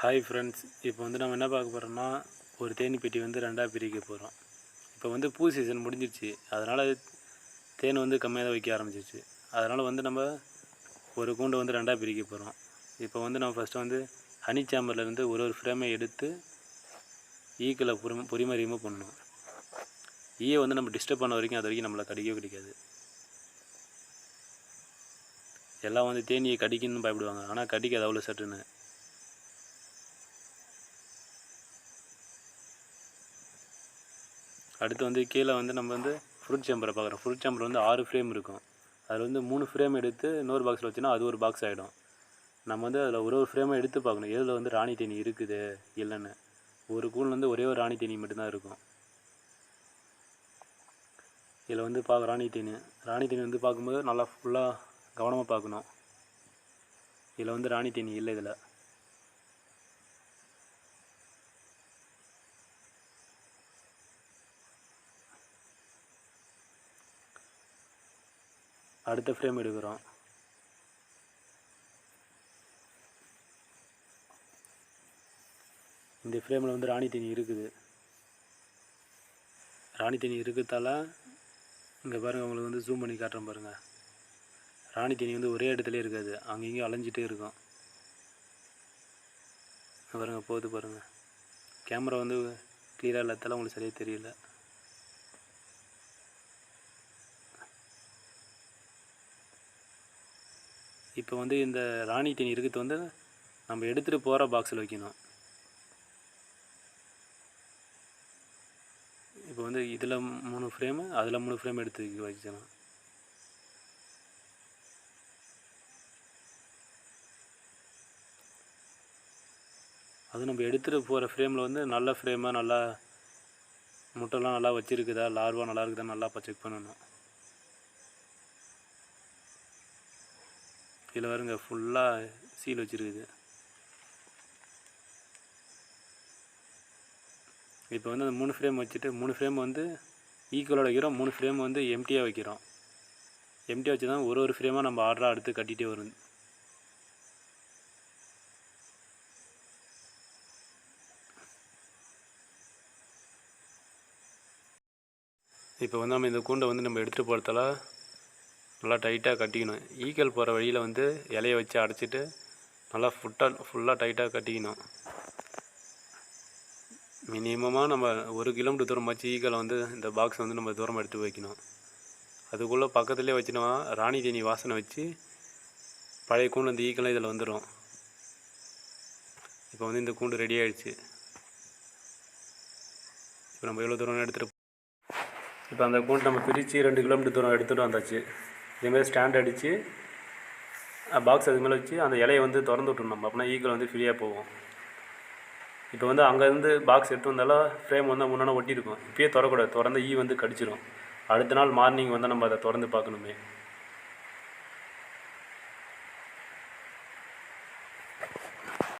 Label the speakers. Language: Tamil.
Speaker 1: ஹாய் ஃப்ரெண்ட்ஸ், இப்போ வந்து நம்ம என்ன பார்க்க போகிறோம்னா, ஒரு தேனி பெட்டி வந்து ரெண்டாக பிரிக்க போகிறோம். இப்போ வந்து பூ சீசன் முடிஞ்சிருச்சு, அதனால் தேன் வந்து கம்மியாக தான் வைக்க ஆரம்பிச்சிச்சு. அதனால் வந்து நம்ம ஒரு கூண்டை வந்து ரெண்டாக பிரிக்க போகிறோம். இப்போ வந்து நம்ம ஃபஸ்ட்டு வந்து ஹனி சேம்பர்லேருந்து ஒரு ஃப்ரேமை எடுத்து ஈக்களை பொறிமை ரிமூவ் பண்ணணும். ஈயை வந்து நம்ம டிஸ்டர்ப் பண்ண வரைக்கும் அது வரைக்கும் நம்மளை கடிக்கவே கிடைக்காது. எல்லாம் வந்து தேனியை கடிக்கணும்னு பயப்படுவாங்க, ஆனால் கடிக்காது அவ்வளோ சட்டுன்னு. அடுத்து வந்து கீழே வந்து நம்ம வந்து ஃப்ரூட் சேம்பரை பார்க்குறோம். ஃப்ரூட் சேம்பர் வந்து 6 ஃப்ரேம் இருக்கும். அதில் வந்து 3 ஃப்ரேம் எடுத்து இன்னொரு பாக்ஸில் வச்சுன்னா அது ஒரு பாக்ஸ் ஆகிடும். நம்ம வந்து அதில் ஒரு ஃப்ரேமை எடுத்து பார்க்கணும், எதில் வந்து ராணி தேனி இருக்குது இல்லைன்னு. ஒரு கூண்டில் வந்து ஒரே ஒரு ராணி தேனி மட்டும்தான் இருக்கும். இதில் வந்து ராணி தேனி வந்து பார்க்கும்போது நல்லா ஃபுல்லாக கவனமாக பார்க்கணும். இதில் வந்து ராணி தேனி இல்லை. இதில் அடுத்த ஃப்ரேம் எடுக்கிறோம். இந்த ஃப்ரேமில் வந்து ராணி தேனி இருக்குது. ராணி தேனி இருக்கிறதால இங்கே பாருங்கள், உங்களுக்கு வந்து ஜூம் பண்ணி காட்டுறேன் பாருங்கள். ராணி தேனி வந்து ஒரே இடத்துல இருக்காது, அங்கேயும் அலைஞ்சிட்டே இருக்கும். பாருங்கள், போகுது பாருங்கள். கேமரா வந்து கிளியராக இல்லாதால உங்களுக்கு சரியாக தெரியல. இப்போ வந்து இந்த ராணி தேனி இருக்கிறது வந்து நம்ம எடுத்துகிட்டு போகிற பாக்ஸில் வைக்கணும். இப்போ வந்து இதில் 3 ஃப்ரேமு, அதில் 3 ஃப்ரேம் எடுத்து வச்சுக்கணும். அது நம்ம எடுத்துகிட்டு போகிற ஃப்ரேமில் வந்து நல்ல ஃப்ரேமாக நல்லா முட்டைலாம் நல்லா வச்சுருக்குதா, லார்வா நல்லா இருக்குதா நல்லா செக் பண்ணணும். இதில் வருங்க ஃபுல்லாக சீல் வச்சுருக்குது. இப்போ வந்து அந்த 3 ஃப்ரேம் வச்சுட்டு 3 ஃப்ரேம் வந்து ஈக்குவலாக வைக்கிறோம். 3 ஃப்ரேம் வந்து எம்டியாக வைக்கிறோம். எம்டியாக வச்சு தான் ஒரு ஃப்ரேமாக நம்ம ஆர்டராக எடுத்து கட்டிகிட்டே வரும். இப்போ வந்து நம்ம இந்த கூண்டை வந்து நம்ம எடுத்துகிட்டு போகிறதால நல்லா டைட்டாக கட்டிக்கணும். ஈக்கள் போகிற வழியில் வந்து இலையை வச்சு அடைச்சிட்டு நல்லா ஃபுல்லாக டைட்டாக கட்டிக்கணும். மினிமமாக நம்ம 1 கிலோமீட்டர் தூரம் வச்சு ஈக்களை வந்து இந்த பாக்ஸ் வந்து நம்ம தூரமாக எடுத்து வைக்கணும். அதுக்குள்ளே பக்கத்துலேயே வச்சுனா ராணி தேனி வாசனை வச்சு பழைய கூண்டு அந்த ஈக்கெல்லாம் இதில் வந்துடும். இப்போ வந்து இந்த கூண்டு ரெடி ஆகிடுச்சு. இப்போ நம்ம எவ்வளோ தூரம் எடுத்துகிட்டு இப்போ அந்த கூண்டு நம்ம பிரித்து 2 கிலோமீட்டர் தூரம் எடுத்துகிட்டு வந்தாச்சு. இதேமாதிரி ஸ்டாண்ட் அடித்து பாக்ஸ் அது மேலே வச்சு அந்த இலையை வந்து திறந்து விட்டுணும் நம்ம, அப்படின்னா ஈக்கள் வந்து ஃப்ரீயாக போகும். இப்போ வந்து அங்கேருந்து பாக்ஸ் எடுத்து வந்தாலும் ஃப்ரேம் வந்து முன்னாடி ஒட்டியிருக்கும். இப்போயே திறக்கூடாது, திறந்து வந்து கடிச்சிடும். அடுத்த நாள் மார்னிங் வந்து நம்ம அதை திறந்து பார்க்கணுமே.